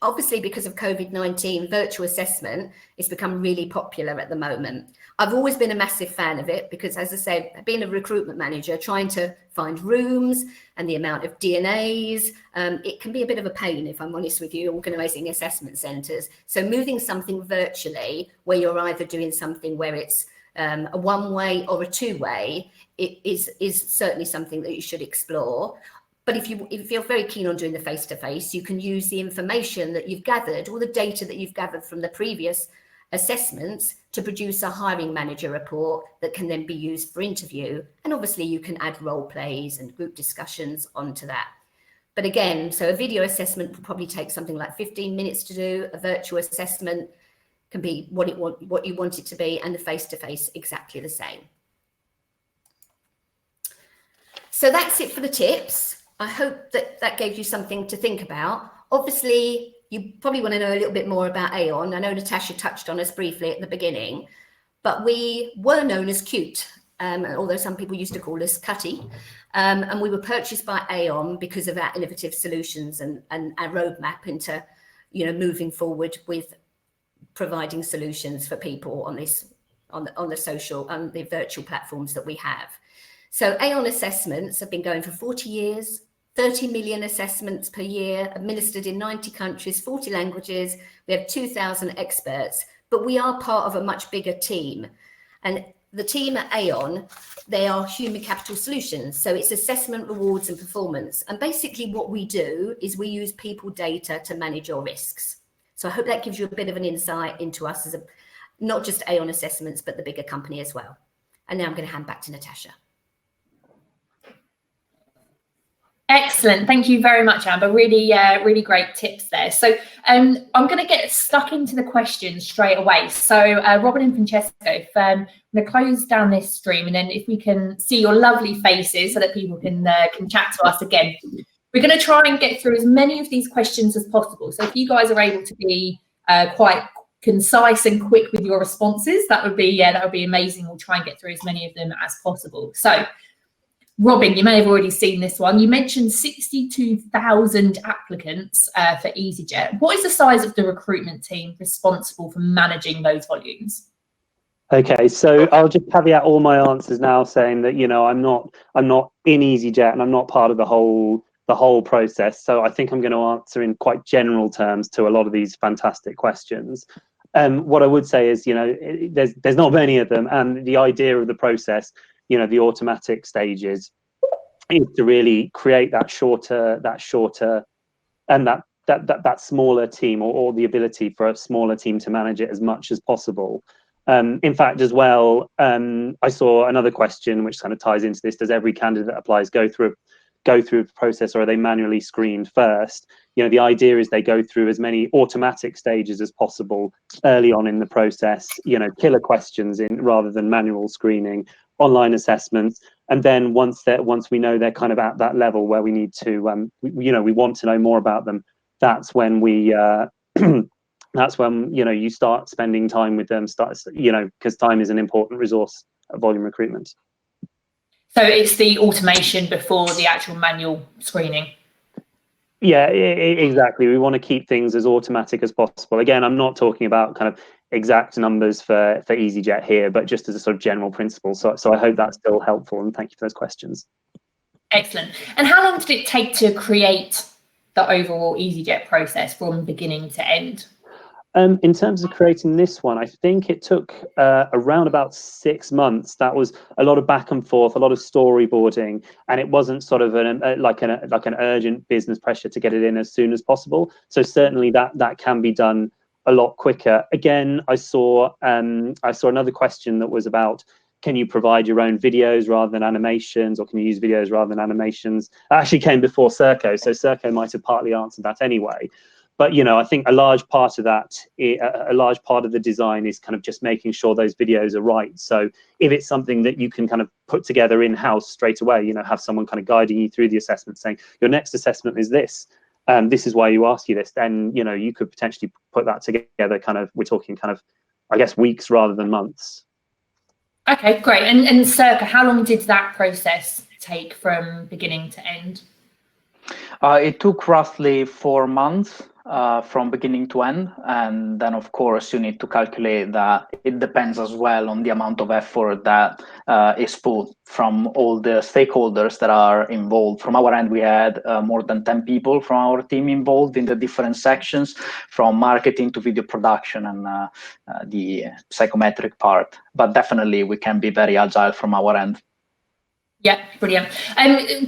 Obviously, because of COVID-19, virtual assessment has become really popular at the moment. I've always been a massive fan of it because, as I said, being a recruitment manager, trying to find rooms and the amount of DNAs, it can be a bit of a pain, if I'm honest with you, organising assessment centres. So moving something virtually, where you're either doing something where it's a one-way or a two-way, it is certainly something that you should explore. But if you're very keen on doing the face-to-face, you can use the information that you've gathered, or the data that you've gathered from the previous assessments, to produce a hiring manager report that can then be used for interview. And obviously you can add role plays and group discussions onto that. But again, so a video assessment will probably take something like 15 minutes to do. A virtual assessment can be what you want it to be, and the face-to-face exactly the same. So that's it for the tips. I hope that gave you something to think about. Obviously, you probably want to know a little bit more about Aon. I know Natasha touched on us briefly at the beginning, but we were known as Cute, although some people used to call us Cutty. And we were purchased by Aon because of our innovative solutions and our roadmap into, you know, moving forward with providing solutions for people on the virtual platforms that we have. So Aon assessments have been going for 40 years. 30 million assessments per year, administered in 90 countries, 40 languages. We have 2,000 experts, but we are part of a much bigger team. And the team at Aon, they are human capital solutions. So it's assessment, rewards, and performance. And basically what we do is we use people data to manage your risks. So I hope that gives you a bit of an insight into us as not just Aon assessments, but the bigger company as well. And now I'm going to hand back to Natasha. Excellent. Thank you very much, Amber. Really, really great tips there. So I'm going to get stuck into the questions straight away. So Robin and Francesco, I'm going to close down this stream, and then if we can see your lovely faces so that people can chat to us again. We're going to try and get through as many of these questions as possible. So if you guys are able to be quite concise and quick with your responses, that would be amazing. We'll try and get through as many of them as possible. So Robin, you may have already seen this one. You mentioned 62,000 applicants for EasyJet. What is the size of the recruitment team responsible for managing those volumes? Okay, so I'll just caveat all my answers now, saying that I'm not in EasyJet and I'm not part of the whole process. So I think I'm going to answer in quite general terms to a lot of these fantastic questions. What I would say is, there's not many of them, and the idea of the process, the automatic stages, is to really create that shorter and that smaller team, or the ability for a smaller team to manage it as much as possible. In fact, as well, I saw another question which kind of ties into this: does every candidate that applies go through a process, or are they manually screened first? The idea is they go through as many automatic stages as possible early on in the process, killer questions in rather than manual screening, online assessments, and then once we know they're kind of at that level where we need to we want to know more about them, that's when we that's when you start spending time with them, because time is an important resource at volume recruitment. So it's the automation before the actual manual screening. Yeah, exactly. We want to keep things as automatic as possible. Again, I'm not talking about kind of exact numbers for EasyJet here, but just as a sort of general principle. So I hope that's still helpful, and thank you for those questions. Excellent. And how long did it take to create the overall EasyJet process from beginning to end? In terms of creating this one, I think it took around about 6 months. That was a lot of back and forth, a lot of storyboarding, and it wasn't sort of like an urgent business pressure to get it in as soon as possible. So certainly that can be done a lot quicker. Again, I saw another question that was about, can you provide your own videos rather than animations, or can you use videos rather than animations? That actually came before Surco, so Surco might have partly answered that anyway. But I think a large part of the design is kind of just making sure those videos are right. So if it's something that you can kind of put together in-house straight away, have someone kind of guiding you through the assessment, saying your next assessment is this, this is why you ask you this, then you could potentially put that together. Kind of, we're talking kind of, I guess, weeks rather than months. Okay, great. And Surco, how long did that process take from beginning to end? It took roughly 4 months from beginning to end, and then of course you need to calculate that it depends as well on the amount of effort that is put from all the stakeholders that are involved. From our end, we had more than 10 people from our team involved in the different sections, from marketing to video production and the psychometric part. But definitely we can be very agile from our end. Yeah, brilliant.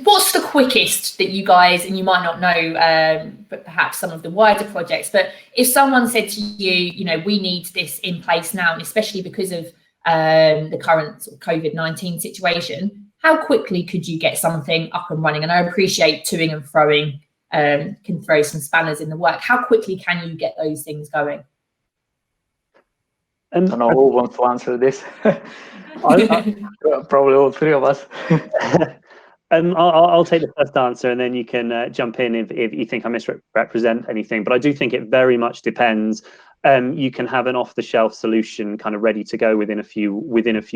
What's the quickest that you guys, and you might not know, but perhaps some of the wider projects, but if someone said to you, we need this in place now, and especially because of the current sort of COVID-19 situation, how quickly could you get something up and running? And I appreciate toing and froing can throw some spanners in the work. How quickly can you get those things going? I don't know who wants to answer this. Probably all three of us. I'll take the first answer, and then you can jump in if you think I misrepresent anything. But I do think it very much depends. You can have an off-the-shelf solution kind of ready to go within a few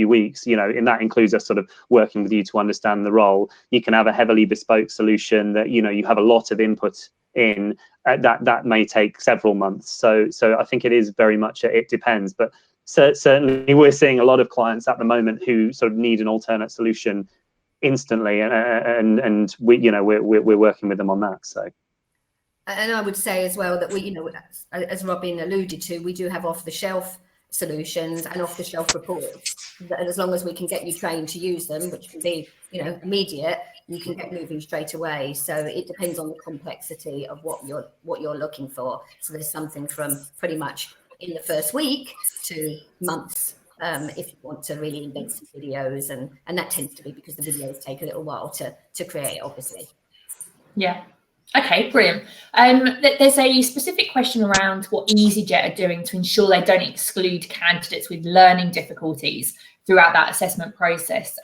weeks. And that includes us sort of working with you to understand the role. You can have a heavily bespoke solution that you have a lot of input in. That may take several months. So I think it is very much it depends. But certainly we're seeing a lot of clients at the moment who sort of need an alternate solution instantly, and we're working with them on that. So. And I would say as well that we, as Robin alluded to, we do have off-the-shelf solutions and off-the-shelf reports. And as long as we can get you trained to use them, which can be, immediate, you can get moving straight away. So it depends on the complexity of what you're looking for. So there's something from pretty much in the first week to months if you want to really embed some videos, and that tends to be because the videos take a little while to create, obviously. Yeah. Okay, brilliant. There's a specific question around what EasyJet are doing to ensure they don't exclude candidates with learning difficulties throughout that assessment process.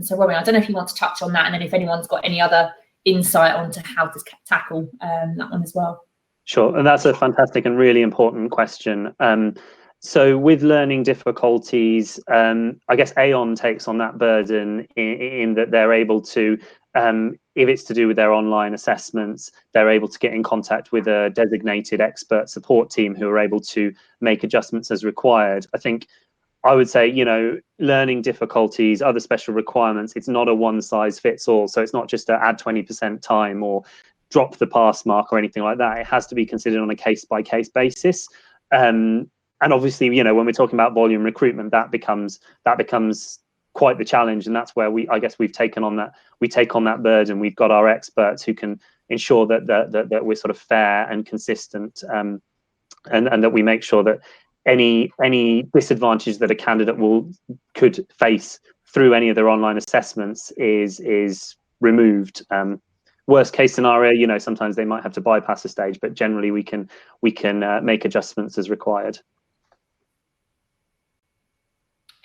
So Robin, I don't know if you want to touch on that, and then if anyone's got any other insight onto how to tackle that one as well. Sure, and that's a fantastic and really important question. So with learning difficulties, I guess Aon takes on that burden in that they're able to, if it's to do with their online assessments, they're able to get in contact with a designated expert support team who are able to make adjustments as required. I think I would say, you know, learning difficulties, other special requirements, it's not a one size fits all. So it's not just to add 20% time or drop the pass mark or anything like that. It has to be considered on a case by case basis. And obviously, you know, when we're talking about volume recruitment, that becomes quite the challenge. And that's where I guess we take on that burden. We've got our experts who can ensure that we're sort of fair and consistent, and that we make sure that any disadvantage that a candidate could face through any of their online assessments is removed. Worst case scenario, you know, sometimes they might have to bypass a stage, but generally we can make adjustments as required.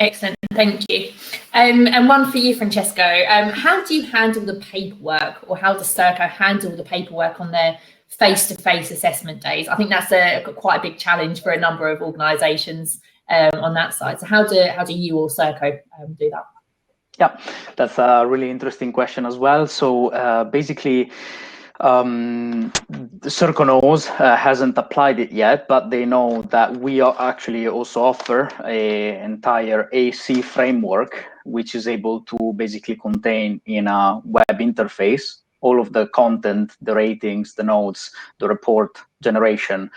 Excellent, thank you. And one for you, Francesco. How do you handle the paperwork, or how does Surco handle the paperwork on their face-to-face assessment days? I think that's quite a big challenge for a number of organisations on that side. So how do you or Surco do that? Yeah, that's a really interesting question as well. So basically, Surco knows, hasn't applied it yet, but they know that we are actually also offer an entire AC framework, which is able to basically contain in a web interface all of the content, the ratings, the notes, the report generation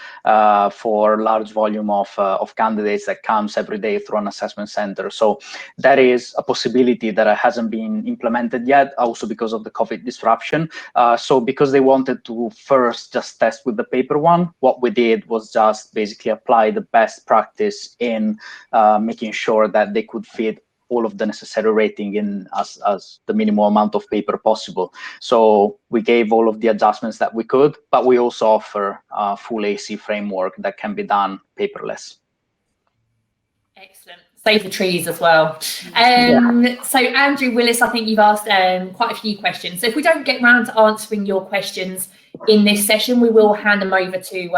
for large volume of candidates that comes every day through an assessment center. So that is a possibility that hasn't been implemented yet, also because of the COVID disruption. So because they wanted to first just test with the paper one, what we did was just basically apply the best practice in making sure that they could fit all of the necessary rating in as the minimum amount of paper possible. So we gave all of the adjustments that we could, but we also offer a full AC framework that can be done paperless. Excellent. Save the trees as well. So Andrew Willis, I think you've asked quite a few questions. So if we don't get round to answering your questions in this session, we will hand them over to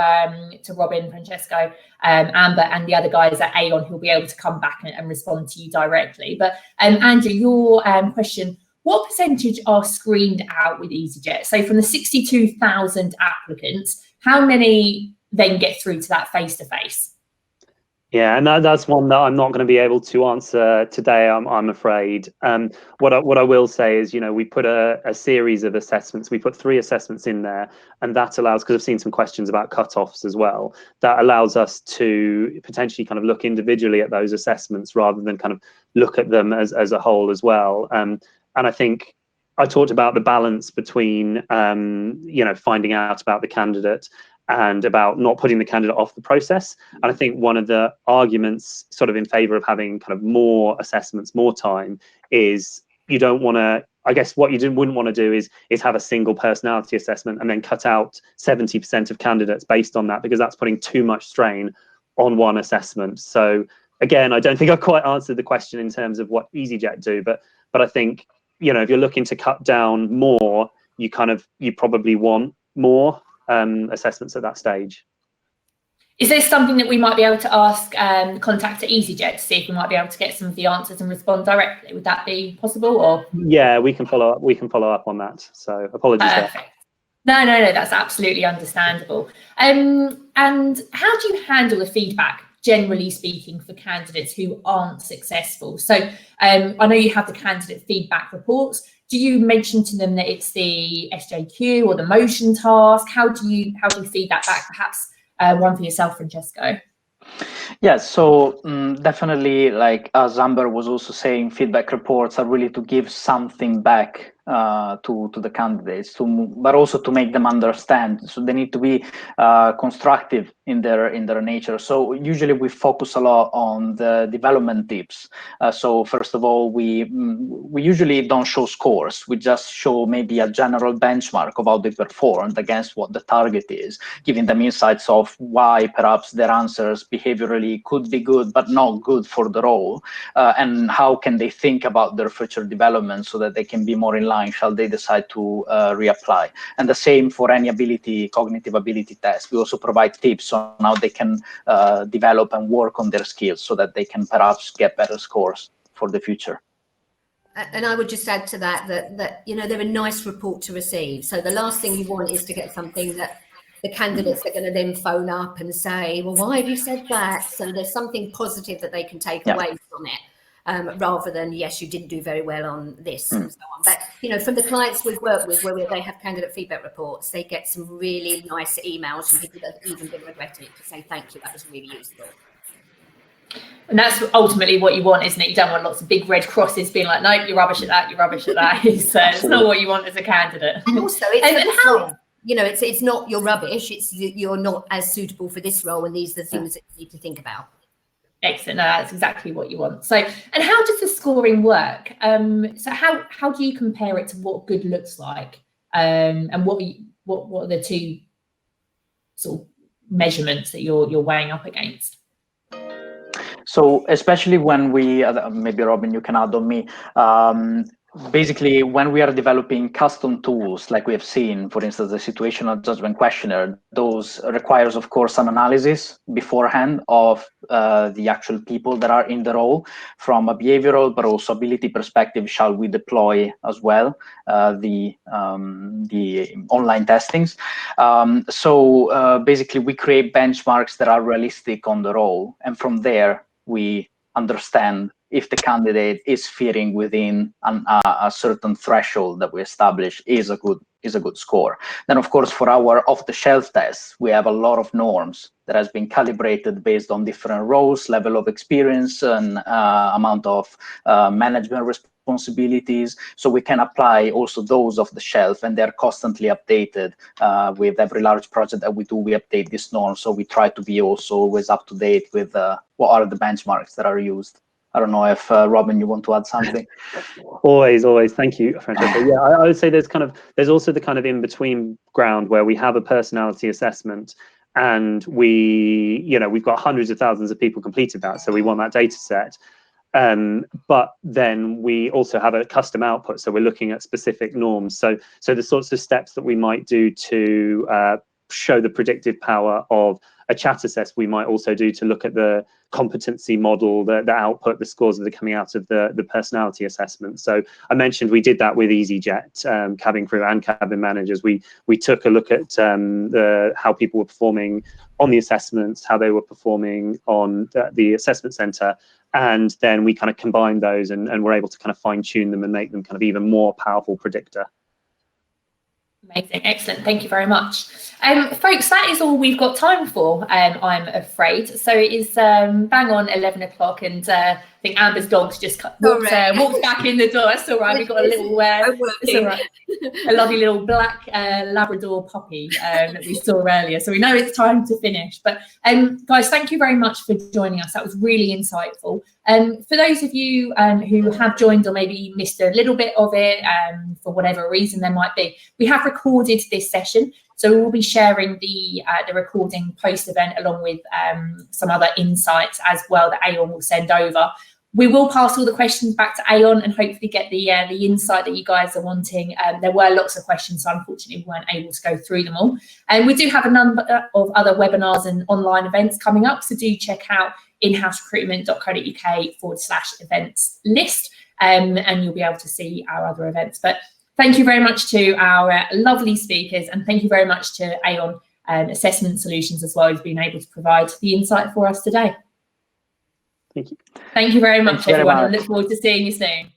Robin, Francesco, Amber, and the other guys at Aon, who'll be able to come back and respond to you directly. But Andrew, your question, what percentage are screened out with EasyJet? So from the 62,000 applicants, how many then get through to that face-to-face? Yeah, and that's one that I'm not going to be able to answer today, I'm afraid. What I will say is, you know, we put a series of assessments. We put 3 assessments in there, and that allows, because I've seen some questions about cutoffs as well, that allows us to potentially kind of look individually at those assessments rather than kind of look at them as a whole as well. And I think I talked about the balance between, you know, finding out about the candidate and about not putting the candidate off the process. And I think one of the arguments sort of in favor of having kind of more assessments, more time, is you don't want to, I guess what you wouldn't want to do is have a single personality assessment and then cut out 70% of candidates based on that, because that's putting too much strain on one assessment. So again, I don't think I've quite answered the question in terms of what EasyJet do, but I think, you know, if you're looking to cut down more, you probably want more assessments at that stage. Is there something that we might be able to ask contact at EasyJet to see if we might be able to get some of the answers and respond directly? Would that be possible? Or yeah, we can follow up. We can follow up on that. So apologies. Perfect. No, that's absolutely understandable. And how do you handle the feedback, generally speaking, for candidates who aren't successful? So I know you have the candidate feedback reports. Do you mention to them that it's the SJQ or the motion task? How do you feed that back? Perhaps one for yourself, Francesco. Yeah, so definitely, like as Amber was also saying, feedback reports are really to give something back to the candidates, but also to make them understand. So they need to be constructive in their nature. So usually we focus a lot on the development tips. So first of all, we usually don't show scores. We just show maybe a general benchmark of how they performed against what the target is, giving them insights of why perhaps their answers behaviorally could be good but not good for the role, and how can they think about their future development so that they can be more in line shall they decide to reapply. And the same for any cognitive ability test. We also provide tips on how they can develop and work on their skills so that they can perhaps get better scores for the future. And I would just add to that they're a nice report to receive. So the last thing you want is to get something that the candidates are going to then phone up and say, well, why have you said that? So there's something positive that they can take away from it, rather than, yes, you didn't do very well on this and so on. But, from the clients we've worked with where they have candidate feedback reports, they get some really nice emails from people that have even been regretting it to say, thank you, that was really useful. And that's ultimately what you want, isn't it? You don't want lots of big red crosses being like, nope, you're rubbish at that, you're rubbish at that. It's not what you want as a candidate. And also, it's not you're rubbish, it's you're not as suitable for this role, and these are the things that you need to think about. Excellent. No, that's exactly what you want. So, and how does the scoring work? So how do you compare it to what good looks like? And what are the two sort of measurements that you're weighing up against? So especially when we, maybe Robin, you can add on me, basically when we are developing custom tools, like we have seen, for instance, the situational judgment questionnaire, those requires, of course, an analysis beforehand of the actual people that are in the role from a behavioral, but also ability perspective. Shall we deploy as well the online testings? So basically we create benchmarks that are realistic on the role. And from there, we understand if the candidate is fitting within a certain threshold that we establish is a good score. Then, of course, for our off-the-shelf tests, we have a lot of norms that has been calibrated based on different roles, level of experience, and amount of management responsibilities. So we can apply also those off the shelf, and they're constantly updated. With every large project that we do, we update this norm. So we try to be also always up to date with what are the benchmarks that are used. I don't know if Robin, you want to add something? Always. Thank you, Francesco. Yeah, I would say there's also the kind of in-between ground where we have a personality assessment, and we've got hundreds of thousands of people completed that, so we want that data set. But then we also have a custom output, so we're looking at specific norms. So the sorts of steps that we might do to show the predictive power of a chat assess, we might also do to look at the competency model, the output, the scores that are coming out of the personality assessment. So I mentioned we did that with EasyJet, cabin crew and cabin managers. We took a look at how people were performing on the assessments, how they were performing on the assessment center, and then we kind of combined those and were able to kind of fine tune them and make them kind of even more powerful predictor. Amazing, excellent. Thank you very much. Folks, that is all we've got time for, I'm afraid. So it is bang on 11 o'clock, and I think Amber's dog's just walked back in the door. That's all right. We've got a little, a lovely little black Labrador puppy that we saw earlier. So we know it's time to finish. But guys, thank you very much for joining us. That was really insightful. For those of you who have joined or maybe missed a little bit of it for whatever reason there might be, we have recorded this session. So we will be sharing the recording post-event along with some other insights as well that Aon will send over. We will pass all the questions back to Aon and hopefully get the insight that you guys are wanting. There were lots of questions, so unfortunately we weren't able to go through them all. And we do have a number of other webinars and online events coming up, so do check out inhouserecruitment.co.uk/events list, and you'll be able to see our other events. But thank you very much to our lovely speakers, and thank you very much to Aon Assessment Solutions as well, who's been able to provide the insight for us today. Thank you. Thank you very much, everyone, and look forward to seeing you soon.